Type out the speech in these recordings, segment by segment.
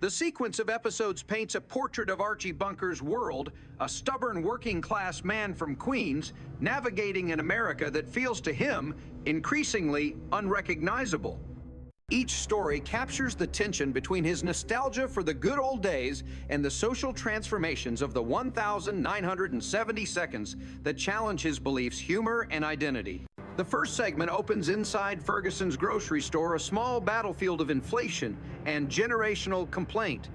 The sequence of episodes paints a portrait of Archie Bunker's world, a stubborn working-class man from Queens, navigating an America that feels to him increasingly unrecognizable. Each story captures the tension between his nostalgia for the good old days and the social transformations of the 1,970 seconds that challenge his beliefs, humor, and identity. The first segment opens inside Ferguson's grocery store, a small battlefield of inflation and generational complaint.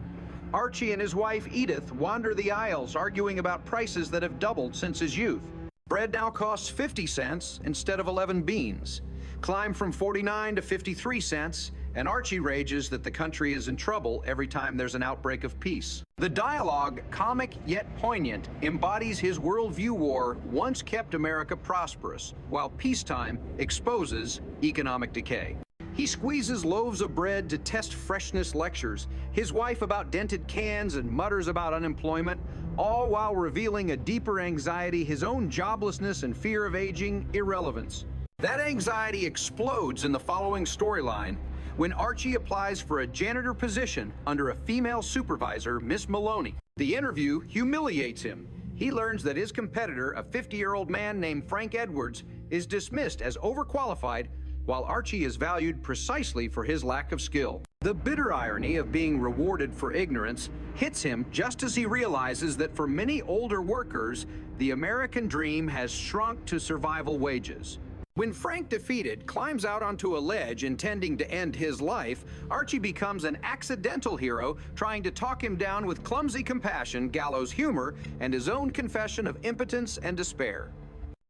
Archie and his wife Edith wander the aisles, arguing about prices that have doubled since his youth. Bread now costs 50 cents instead of 11 beans. Climb from 49 to 53 cents, and Archie rages that the country is in trouble every time there's an outbreak of peace. The dialogue, comic yet poignant, embodies his worldview. War once kept America prosperous, while peacetime exposes economic decay. He squeezes loaves of bread to test freshness lectures, his wife about dented cans and mutters about unemployment, all while revealing a deeper anxiety, his own joblessness and fear of aging irrelevance. That anxiety explodes in the following storyline when Archie applies for a janitor position under a female supervisor, Miss Maloney. The interview humiliates him. He learns that his competitor, a 50-year-old man named Frank Edwards, is dismissed as overqualified, while Archie is valued precisely for his lack of skill. The bitter irony of being rewarded for ignorance hits him just as he realizes that for many older workers, the American dream has shrunk to survival wages. When Frank, defeated, climbs out onto a ledge intending to end his life, Archie becomes an accidental hero, trying to talk him down with clumsy compassion, gallows humor, and his own confession of impotence and despair.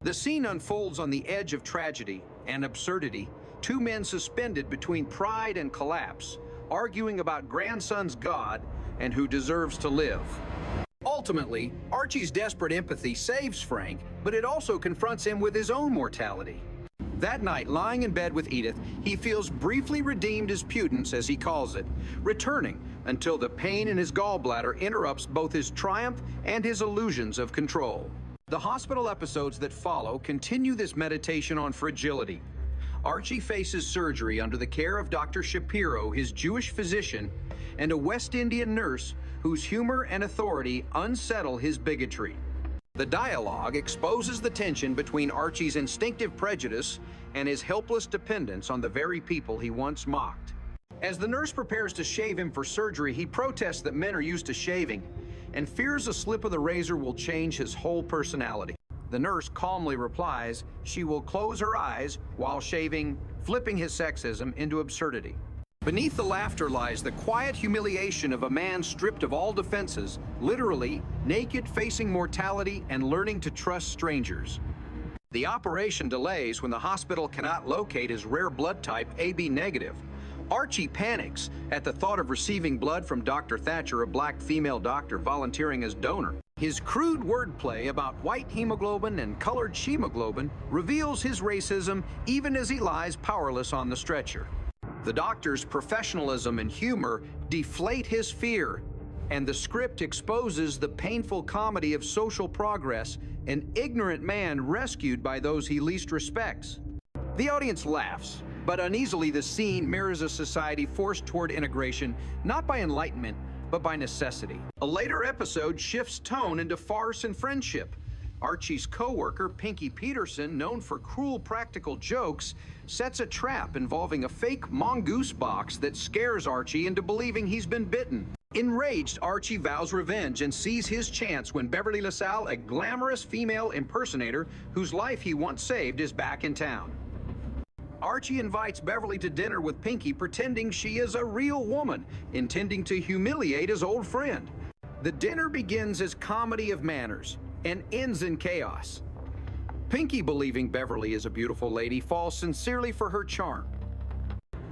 The scene unfolds on the edge of tragedy and absurdity, two men suspended between pride and collapse, arguing about grandson's God and who deserves to live. Ultimately, Archie's desperate empathy saves Frank, but it also confronts him with his own mortality. That night, lying in bed with Edith, he feels briefly redeemed as Pudence, as he calls it, returning until the pain in his gallbladder interrupts both his triumph and his illusions of control. The hospital episodes that follow continue this meditation on fragility. Archie faces surgery under the care of Dr. Shapiro, his Jewish physician, and a West Indian nurse whose humor and authority unsettle his bigotry. The dialogue exposes the tension between Archie's instinctive prejudice and his helpless dependence on the very people he once mocked. As the nurse prepares to shave him for surgery, he protests that men are used to shaving and fears a slip of the razor will change his whole personality. The nurse calmly replies she will close her eyes while shaving, flipping his sexism into absurdity. Beneath the laughter lies the quiet humiliation of a man stripped of all defenses, literally naked, facing mortality and learning to trust strangers. The operation delays when the hospital cannot locate his rare blood type, AB negative. Archie panics at the thought of receiving blood from Dr. Thatcher, a black female doctor volunteering as donor. His crude wordplay about white hemoglobin and colored shemoglobin reveals his racism even as he lies powerless on the stretcher. The doctor's professionalism and humor deflate his fear, and the script exposes the painful comedy of social progress, an ignorant man rescued by those he least respects. The audience laughs, but uneasily the scene mirrors a society forced toward integration, not by enlightenment, but by necessity. A later episode shifts tone into farce and friendship. Archie's co-worker, Pinky Peterson, known for cruel practical jokes, sets a trap involving a fake mongoose box that scares Archie into believing he's been bitten. Enraged, Archie vows revenge and sees his chance when Beverly LaSalle, a glamorous female impersonator whose life he once saved, is back in town. Archie invites Beverly to dinner with Pinky, pretending she is a real woman, intending to humiliate his old friend. The dinner begins as comedy of manners and ends in chaos. Pinky, believing Beverly is a beautiful lady, falls sincerely for her charm.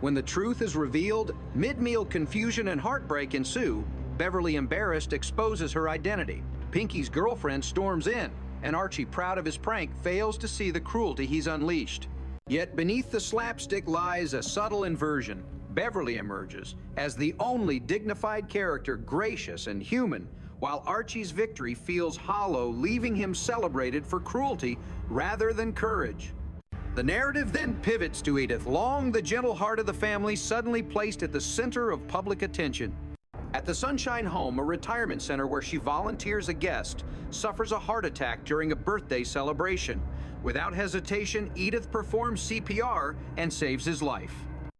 When the truth is revealed, mid-meal confusion and heartbreak ensue. Beverly, embarrassed, exposes her identity. Pinky's girlfriend storms in, and Archie, proud of his prank, fails to see the cruelty he's unleashed. Yet beneath the slapstick lies a subtle inversion. Beverly emerges as the only dignified character, gracious and human, while Archie's victory feels hollow, leaving him celebrated for cruelty rather than courage. The narrative then pivots to Edith, long the gentle heart of the family, suddenly placed at the center of public attention. At At the Sunshine Home, a retirement center where she volunteers a guest, suffers a heart attack during a birthday celebration. Without hesitation, Edith performs CPR and saves his life.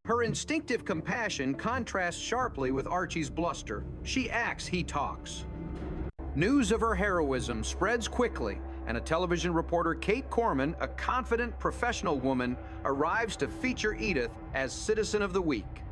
Her instinctive compassion contrasts sharply with Archie's bluster. She acts, he talks. News of her heroism spreads quickly, and a television reporter, Kate Corman, a confident professional woman, arrives to feature Edith as Citizen of the Week.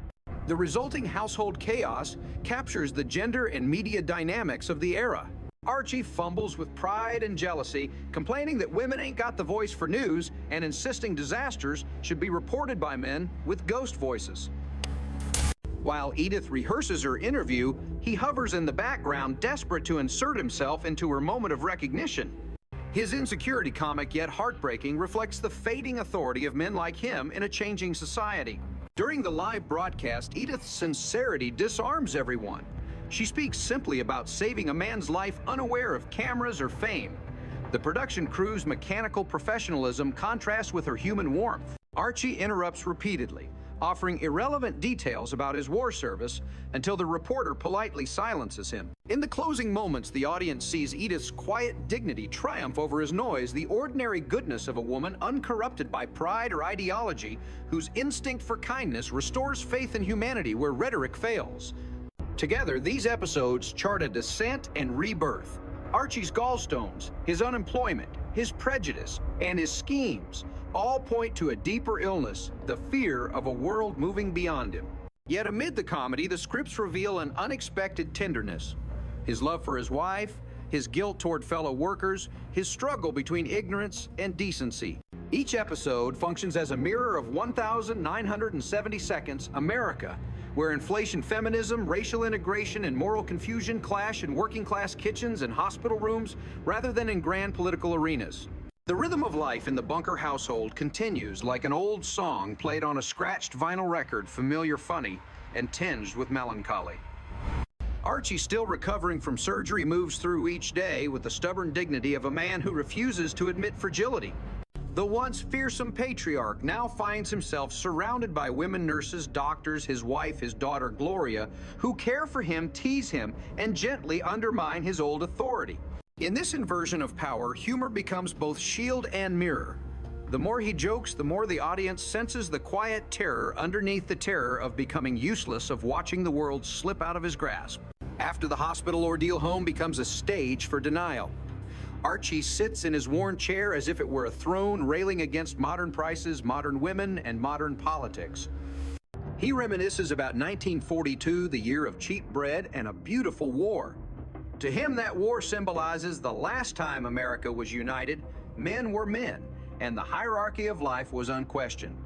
The resulting household chaos captures the gender and media dynamics of the era. Archie fumbles with pride and jealousy, complaining that women ain't got the voice for news and insisting disasters should be reported by men with ghost voices. While Edith rehearses her interview, he hovers in the background, desperate to insert himself into her moment of recognition. His insecurity comic, yet heartbreaking, reflects the fading authority of men like him in a changing society. During the live broadcast, Edith's sincerity disarms everyone. She speaks simply about saving a man's life unaware of cameras or fame. The production crew's mechanical professionalism contrasts with her human warmth. Archie interrupts repeatedly, offering irrelevant details about his war service until the reporter politely silences him. In the closing moments, the audience sees Edith's quiet dignity triumph over his noise, the ordinary goodness of a woman uncorrupted by pride or ideology, whose instinct for kindness restores faith in humanity where rhetoric fails. Together, these episodes chart a descent and rebirth. Archie's gallstones, his unemployment, his prejudice, and his schemes all point to a deeper illness, the fear of a world moving beyond him. Yet amid the comedy, the scripts reveal an unexpected tenderness. His love for his wife, his guilt toward fellow workers, his struggle between ignorance and decency. Each episode functions as a mirror of 1,970 seconds, America, where inflation, feminism, racial integration, and moral confusion clash in working-class kitchens and hospital rooms rather than in grand political arenas. The rhythm of life in the Bunker household continues like an old song played on a scratched vinyl record, familiar, funny, and tinged with melancholy. Archie, still recovering from surgery, moves through each day with the stubborn dignity of a man who refuses to admit fragility. The once fearsome patriarch now finds himself surrounded by women nurses, doctors, his wife, his daughter Gloria, who care for him, tease him, and gently undermine his old authority. In this inversion of power, humor becomes both shield and mirror. The more he jokes, the more the audience senses the quiet terror underneath the terror of becoming useless, of watching the world slip out of his grasp. After the hospital ordeal, home becomes a stage for denial. Archie sits in his worn chair as if it were a throne, railing against modern prices, modern women, and modern politics. He reminisces about 1942, the year of cheap bread and a beautiful war. To him, that war symbolizes the last time America was united. Men were men, and the hierarchy of life was unquestioned.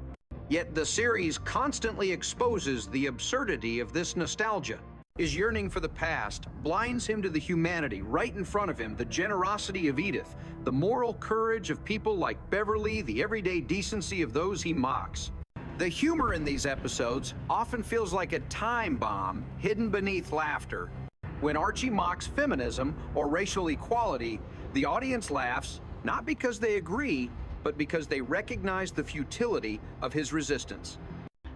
Yet the series constantly exposes the absurdity of this nostalgia. His yearning for the past blinds him to the humanity right in front of him, the generosity of Edith, the moral courage of people like Beverly, the everyday decency of those he mocks. The humor in these episodes often feels like a time bomb hidden beneath laughter. When Archie mocks feminism or racial equality, the audience laughs not because they agree, but because they recognize the futility of his resistance.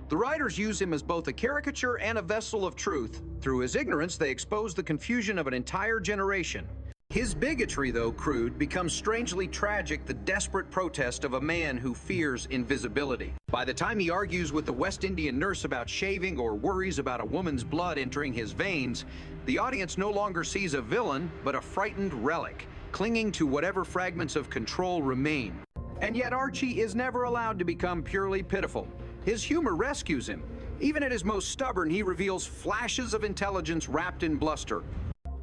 The writers use him as both a caricature and a vessel of truth. Through his ignorance, they expose the confusion of an entire generation. His bigotry, though crude, becomes strangely tragic, the desperate protest of a man who fears invisibility. By the time he argues with the West Indian nurse about shaving or worries about a woman's blood entering his veins, the audience no longer sees a villain, but a frightened relic, clinging to whatever fragments of control remain. And yet Archie is never allowed to become purely pitiful. His humor rescues him. Even at his most stubborn, he reveals flashes of intelligence wrapped in bluster.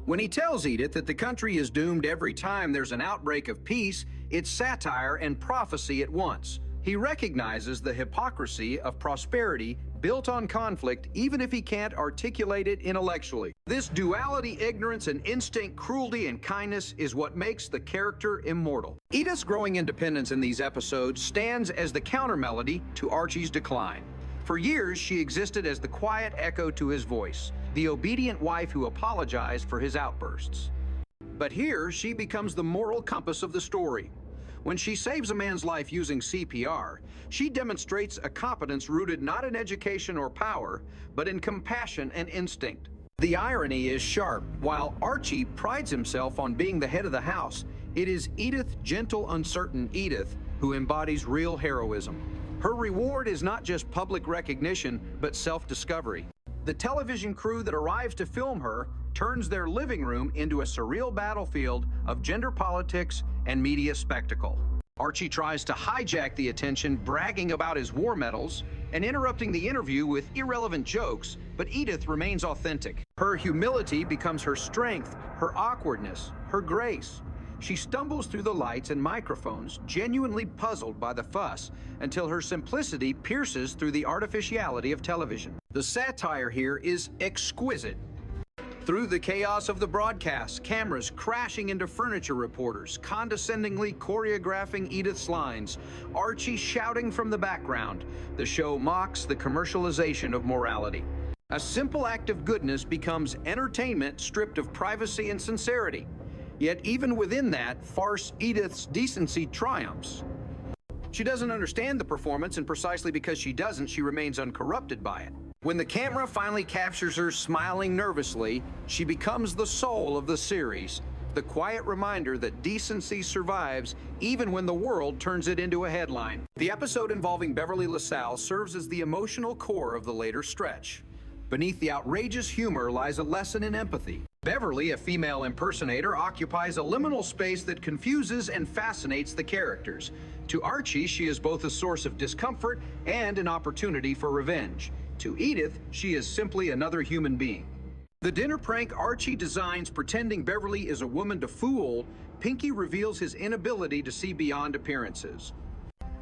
When he tells Edith that the country is doomed every time there's an outbreak of peace, it's satire and prophecy at once. He recognizes the hypocrisy of prosperity built on conflict, even if he can't articulate it intellectually. This duality, ignorance and instinct, cruelty and kindness, is what makes the character immortal. Edith's growing independence in these episodes stands as the countermelody to Archie's decline. For years, she existed as the quiet echo to his voice, the obedient wife who apologized for his outbursts. But here, she becomes the moral compass of the story. When she saves a man's life using CPR, she demonstrates a competence rooted not in education or power, but in compassion and instinct. The irony is sharp. While Archie prides himself on being the head of the house, it is Edith, gentle, uncertain Edith, who embodies real heroism. Her reward is not just public recognition, but self-discovery. The television crew that arrives to film her turns their living room into a surreal battlefield of gender politics and media spectacle. Archie tries to hijack the attention, bragging about his war medals and interrupting the interview with irrelevant jokes, but Edith remains authentic. Her humility becomes her strength, her awkwardness, her grace. She stumbles through the lights and microphones, genuinely puzzled by the fuss, until her simplicity pierces through the artificiality of television. The satire here is exquisite. Through the chaos of the broadcast, cameras crashing into furniture reporters, condescendingly choreographing Edith's lines, Archie shouting from the background, the show mocks the commercialization of morality. A simple act of goodness becomes entertainment stripped of privacy and sincerity. Yet even within that farce, Edith's decency triumphs. She doesn't understand the performance, and precisely because she doesn't, she remains uncorrupted by it. When the camera finally captures her smiling nervously, she becomes the soul of the series, the quiet reminder that decency survives even when the world turns it into a headline. The episode involving Beverly LaSalle serves as the emotional core of the later stretch. Beneath the outrageous humor lies a lesson in empathy. Beverly, a female impersonator, occupies a liminal space that confuses and fascinates the characters. To Archie, she is both a source of discomfort and an opportunity for revenge. To Edith, she is simply another human being. The dinner prank Archie designs pretending Beverly is a woman to fool, Pinky reveals his inability to see beyond appearances.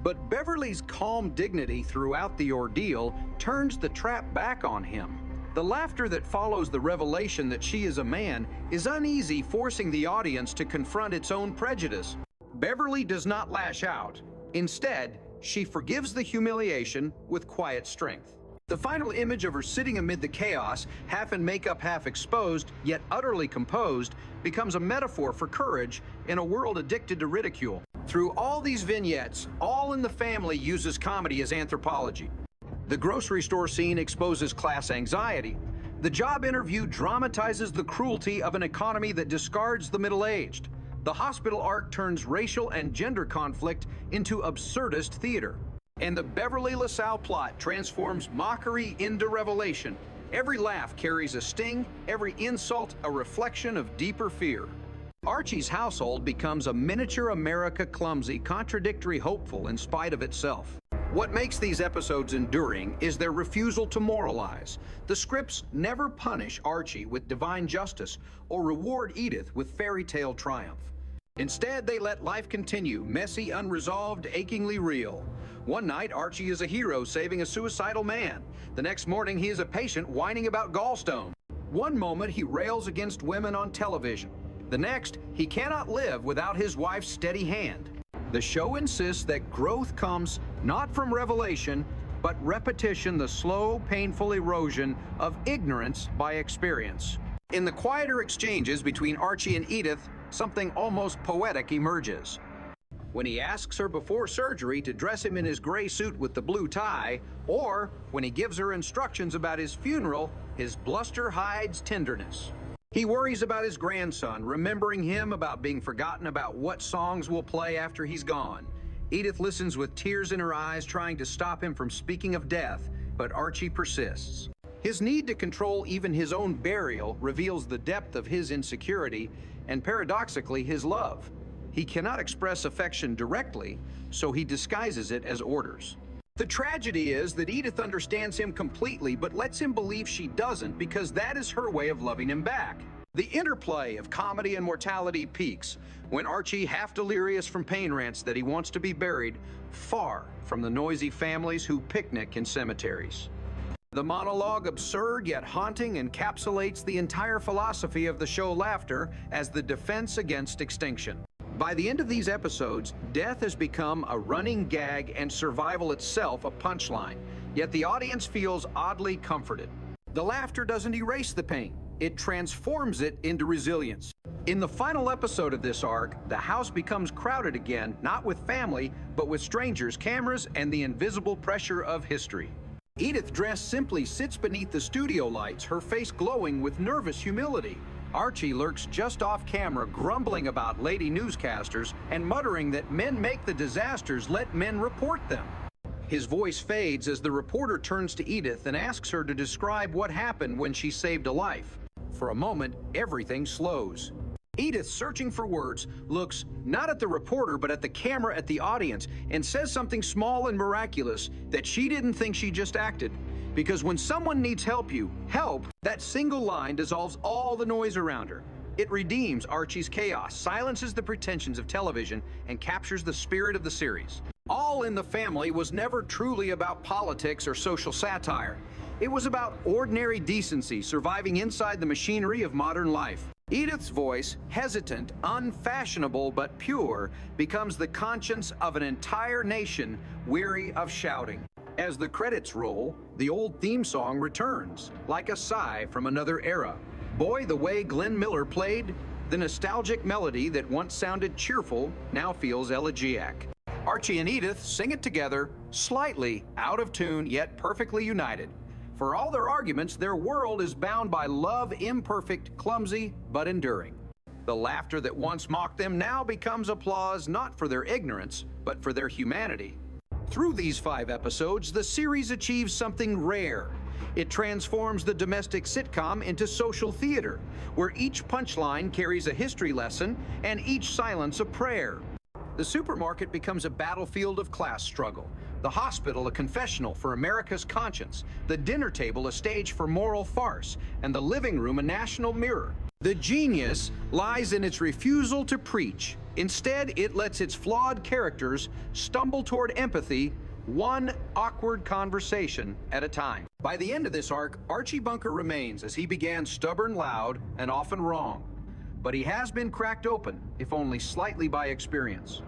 But Beverly's calm dignity throughout the ordeal turns the trap back on him. The laughter that follows the revelation that she is a man is uneasy, forcing the audience to confront its own prejudice. Beverly does not lash out. Instead, she forgives the humiliation with quiet strength. The final image of her sitting amid the chaos, half in makeup, half exposed, yet utterly composed, becomes a metaphor for courage in a world addicted to ridicule. Through all these vignettes, All in the Family uses comedy as anthropology. The grocery store scene exposes class anxiety. The job interview dramatizes the cruelty of an economy that discards the middle-aged. The hospital arc turns racial and gender conflict into absurdist theater. And the Beverly LaSalle plot transforms mockery into revelation. Every laugh carries a sting, every insult a reflection of deeper fear. Archie's household becomes a miniature America, clumsy, contradictory, hopeful in spite of itself. What makes these episodes enduring is their refusal to moralize. The scripts never punish Archie with divine justice or reward Edith with fairy tale triumph. Instead, they let life continue, messy, unresolved, achingly real. One night, Archie is a hero saving a suicidal man. The next morning, he is a patient whining about gallstones. One moment, he rails against women on television. The next, he cannot live without his wife's steady hand. The show insists that growth comes not from revelation, but repetition, the slow, painful erosion of ignorance by experience. In the quieter exchanges between Archie and Edith, something almost poetic emerges. When he asks her before surgery to dress him in his gray suit with the blue tie, or when he gives her instructions about his funeral, his bluster hides tenderness. He worries about his grandson, remembering him, about being forgotten, about what songs will play after he's gone. Edith listens with tears in her eyes, trying to stop him from speaking of death, but Archie persists. His need to control even his own burial reveals the depth of his insecurity and, paradoxically, his love. He cannot express affection directly, so he disguises it as orders. The tragedy is that Edith understands him completely, but lets him believe she doesn't, because that is her way of loving him back. The interplay of comedy and mortality peaks when Archie, half delirious from pain, rants that he wants to be buried far from the noisy families who picnic in cemeteries. The monologue, absurd yet haunting, encapsulates the entire philosophy of the show Laughter as the defense against extinction. By the end of these episodes, death has become a running gag and survival itself a punchline, yet the audience feels oddly comforted. The laughter doesn't erase the pain, it transforms it into resilience. In the final episode of this arc, the house becomes crowded again, not with family, but with strangers, cameras, and the invisible pressure of history. Edith, dressed simply, sits beneath the studio lights, her face glowing with nervous humility. Archie lurks just off camera, grumbling about lady newscasters and muttering that men make the disasters, let men report them. His voice fades as the reporter turns to Edith and asks her to describe what happened when she saved a life. For a moment, everything slows. Edith, searching for words, looks not at the reporter but at the camera, at the audience, and says something small and miraculous that she didn't think she just acted. Because when someone needs help, that single line dissolves all the noise around her. It redeems Archie's chaos, silences the pretensions of television, and captures the spirit of the series. All in the Family was never truly about politics or social satire. It was about ordinary decency surviving inside the machinery of modern life. Edith's voice, hesitant, unfashionable but pure, becomes the conscience of an entire nation weary of shouting. As the credits roll, the old theme song returns, like a sigh from another era. Boy, the way Glenn Miller played, the nostalgic melody that once sounded cheerful now feels elegiac. Archie and Edith sing it together, slightly out of tune yet perfectly united. For all their arguments, their world is bound by love, imperfect, clumsy, but enduring. The laughter that once mocked them now becomes applause not for their ignorance, but for their humanity. Through these 5 episodes, the series achieves something rare. It transforms the domestic sitcom into social theater, where each punchline carries a history lesson and each silence a prayer. The supermarket becomes a battlefield of class struggle, the hospital a confessional for America's conscience, the dinner table a stage for moral farce, and the living room a national mirror. The genius lies in its refusal to preach. Instead, it lets its flawed characters stumble toward empathy, one awkward conversation at a time. By the end of this arc, Archie Bunker remains as he began stubborn, loud, and often wrong. But he has been cracked open, if only slightly by experience.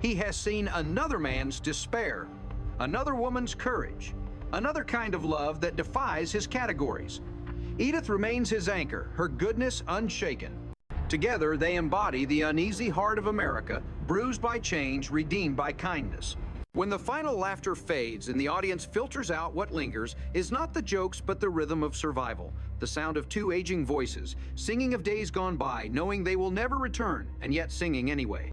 He has seen another man's despair, another woman's courage, another kind of love that defies his categories. Edith remains his anchor, her goodness unshaken. Together, they embody the uneasy heart of America, bruised by change, redeemed by kindness. When the final laughter fades and the audience filters out, what lingers is not the jokes but the rhythm of survival, the sound of 2 aging voices, singing of days gone by, knowing they will never return, and yet singing anyway.